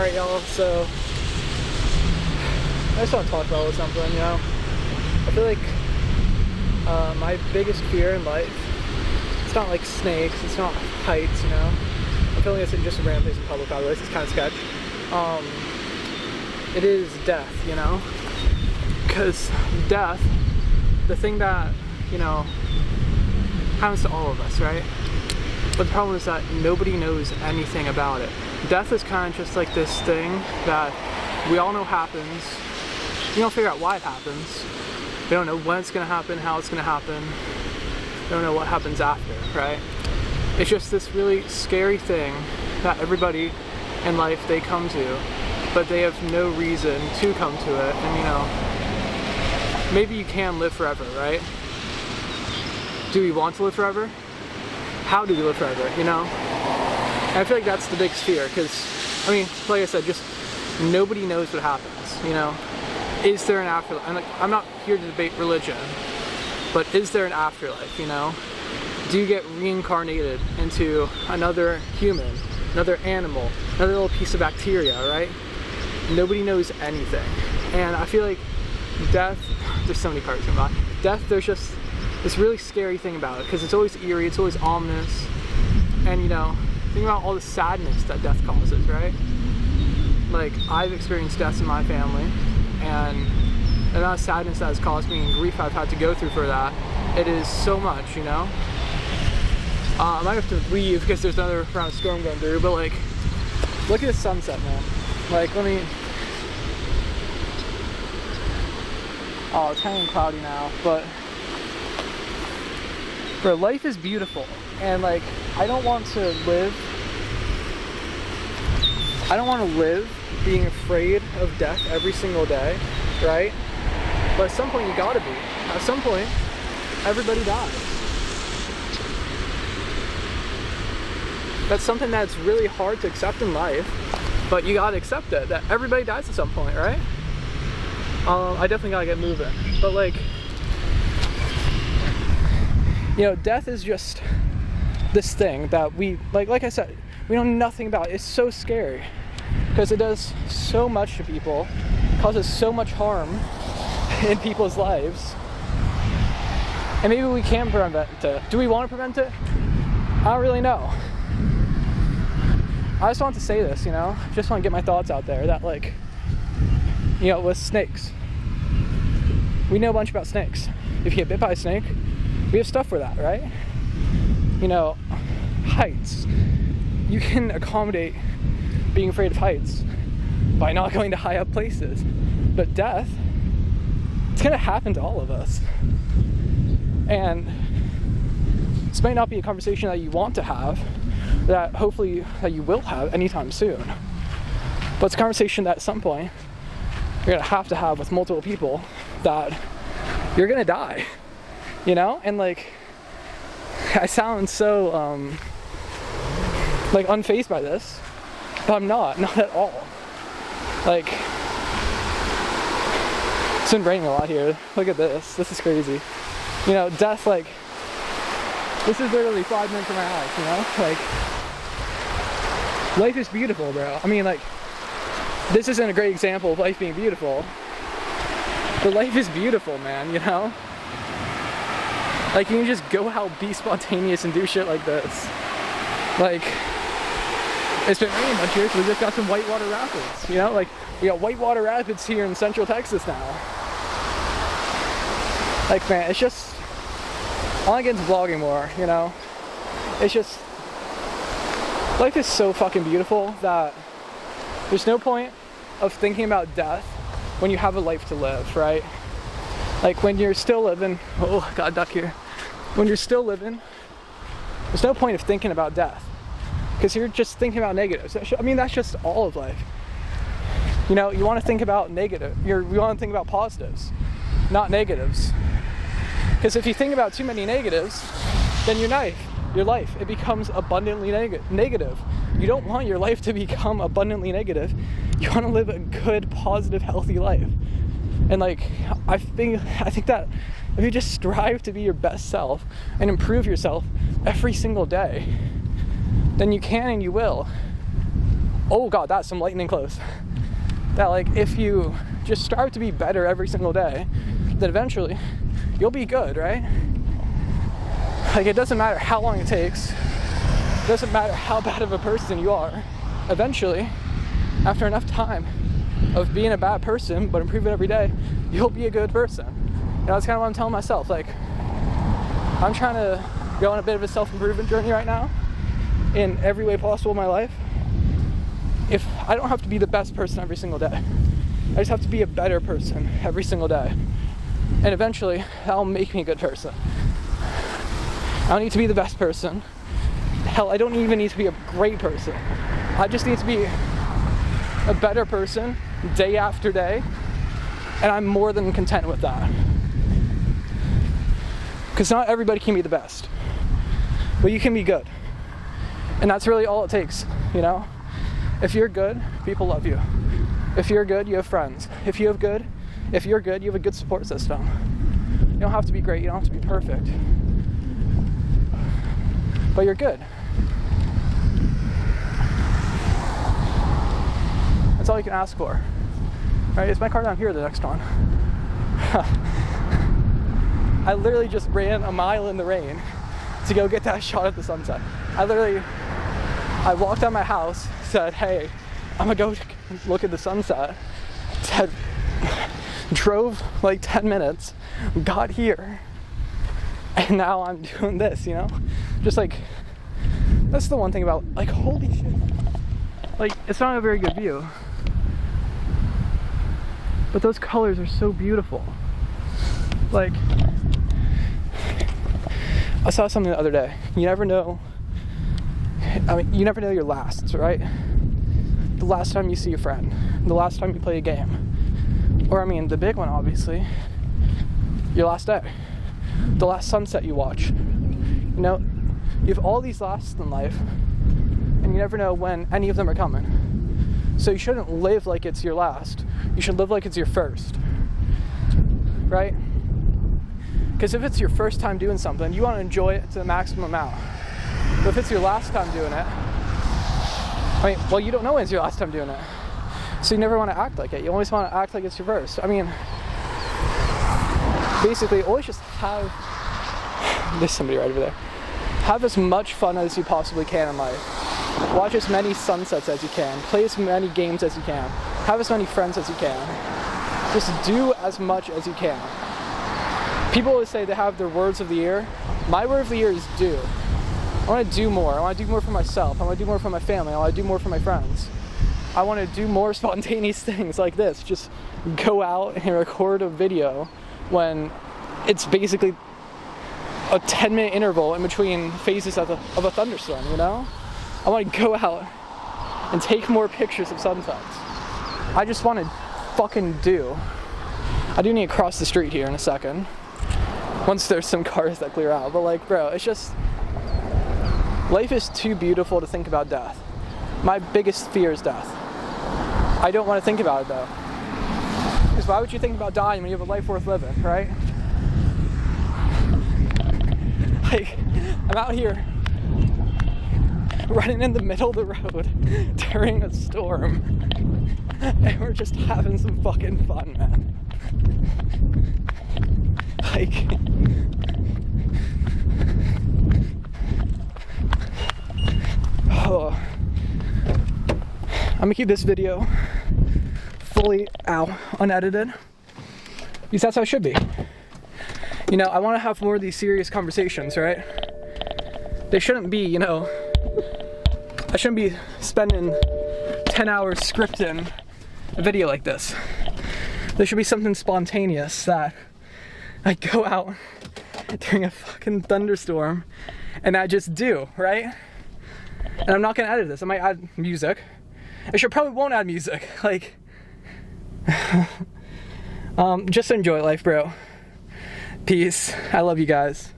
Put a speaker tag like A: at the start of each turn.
A: Alright, y'all, so I just want to talk about something, I feel like my biggest fear in life, it's not like snakes, it's not heights, I'm feeling it's just a random place in public, by the way, it's kind of sketch. It is death, because death, the thing that, happens to all of us, right? But the problem is that nobody knows anything about it. Death is kind of just like this thing that we all know happens. We don't figure out why it happens. We don't know when it's going to happen, how it's going to happen. We don't know what happens after, right? It's just this really scary thing that everybody in life, they come to, but they have no reason to come to it. And maybe you can live forever, right? Do we want to live forever? How do we live forever, And I feel like that's the biggest fear, because, like I said, just nobody knows what happens, Is there an afterlife? I'm not here to debate religion, but is there an afterlife, Do you get reincarnated into another human, another animal, another little piece of bacteria, right? Nobody knows anything. And I feel like death, there's so many parts about death, there's just this really scary thing about it, because it's always eerie, it's always ominous, and think about all the sadness that death causes, right? Like, I've experienced deaths in my family, and the amount of sadness that has caused me and grief I've had to go through for that, it is so much, I might have to leave because there's another round of storm going through, but like, look at the sunset, man. Like, oh, it's kind of cloudy now, but bro, life is beautiful, and like, I don't want to live being afraid of death every single day, right? But at some point you gotta be. At some point, everybody dies. That's something that's really hard to accept in life, but you gotta accept it, that everybody dies at some point, right? I definitely gotta get moving, but like, death is just this thing that we, like I said, we know nothing about. It's so scary because it does so much to people, causes so much harm in people's lives, and maybe we can prevent it. Do we want to prevent it? I don't really know. I just want to say this, just want to get my thoughts out there that, like, with snakes, we know a bunch about snakes. If you get bit by a snake, we have stuff for that, right? Heights. You can accommodate being afraid of heights by not going to high up places. But death, it's gonna happen to all of us. And this might not be a conversation that you want to have, that hopefully that you will have anytime soon. But it's a conversation that at some point you're gonna have to have with multiple people, that you're gonna die. And like, I sound so like unfazed by this, but I'm not at all. Like, it's been raining a lot here. Look at this is crazy. Death, like, this is literally 5 minutes from my house, like, life is beautiful, bro. Like, this isn't a great example of life being beautiful, but life is beautiful, man, Like, you can just go out, be spontaneous, and do shit like this. Like, it's been raining a bunch here, so we just got some whitewater rapids, Like, we got whitewater rapids here in Central Texas now. Like, man, it's just, I want to get into vlogging more, It's just, life is so fucking beautiful that there's no point of thinking about death when you have a life to live, right? Like, when you're still living, oh, I got a duck here. When you're still living, there's no point of thinking about death, because you're just thinking about negatives. That's just all of life. You want to think about you want to think about positives, not negatives. Because if you think about too many negatives, then your life, it becomes abundantly negative. You don't want your life to become abundantly negative. You want to live a good, positive, healthy life. And like, I think that if you just strive to be your best self and improve yourself every single day, then you can and you will. oh god, that's some lightning close. That like if you just strive to be better every single day, then eventually you'll be good, right? Like it doesn't matter how long it takes. It doesn't matter how bad of a person you are. Eventually, after enough time of being a bad person but improving every day, you'll be a good person. You know, that's kind of what I'm telling myself. Like, I'm trying to go on a bit of a self-improvement journey right now in every way possible in my life. If I don't have to be the best person every single day, I just have to be a better person every single day. And eventually, that'll make me a good person. I don't need to be the best person. Hell, I don't even need to be a great person. I just need to be a better person day after day, and I'm more than content with that. Because not everybody can be the best, but you can be good. And that's really all it takes, you know? If you're good, people love you. If you're good, you have friends. If you're good, you have a good support system. You don't have to be great, you don't have to be perfect. But you're good. That's all you can ask for. Alright, is my car down here, the next one? I literally just ran a mile in the rain to go get that shot at the sunset. I walked out of my house, said, hey, I'm gonna go look at the sunset. Drove like 10 minutes, got here, and now I'm doing this, you know? Just like, that's the one thing about, like, holy shit. Like, it's not a very good view. But those colors are so beautiful. Like, I saw something the other day. You never know. I mean, you never know your lasts, right? The last time you see a friend. The last time you play a game. Or, I mean, the big one, obviously. Your last day. The last sunset you watch. You know, you have all these lasts in life, and you never know when any of them are coming. So you shouldn't live like it's your last. You should live like it's your first. Right? Because if it's your first time doing something, you want to enjoy it to the maximum amount. But if it's your last time doing it, I mean, well, you don't know when it's your last time doing it. So you never want to act like it. You always want to act like it's your first. I mean, basically, always just have... There's somebody right over there. Have as much fun as you possibly can in life. Watch as many sunsets as you can. Play as many games as you can. Have as many friends as you can. Just do as much as you can. People always say they have their words of the year. My word of the year is do. I want to do more. I want to do more for myself. I want to do more for my family. I want to do more for my friends. I want to do more spontaneous things like this. Just go out and record a video when it's basically a 10-minute interval in between phases of a thunderstorm, you know? I want to go out and take more pictures of sunsets. I just want to fucking do. I do need to cross the street here in a second. Once there's some cars that clear out. But like, bro, it's just... Life is too beautiful to think about death. My biggest fear is death. I don't want to think about it though. Because why would you think about dying when you have a life worth living, right? Like, I'm out here running in the middle of the road during a storm. And we're just having some fucking fun, man. Like... Oh. I'm gonna keep this video fully unedited, because that's how it should be. You know, I want to have more of these serious conversations, right? They shouldn't be, you know, I shouldn't be spending 10 hours scripting a video like this. There should be something spontaneous that I go out during a fucking thunderstorm and I just do, right? And I'm not gonna edit this. I might add music. I probably won't add music. Like, just enjoy life, bro. Peace. I love you guys.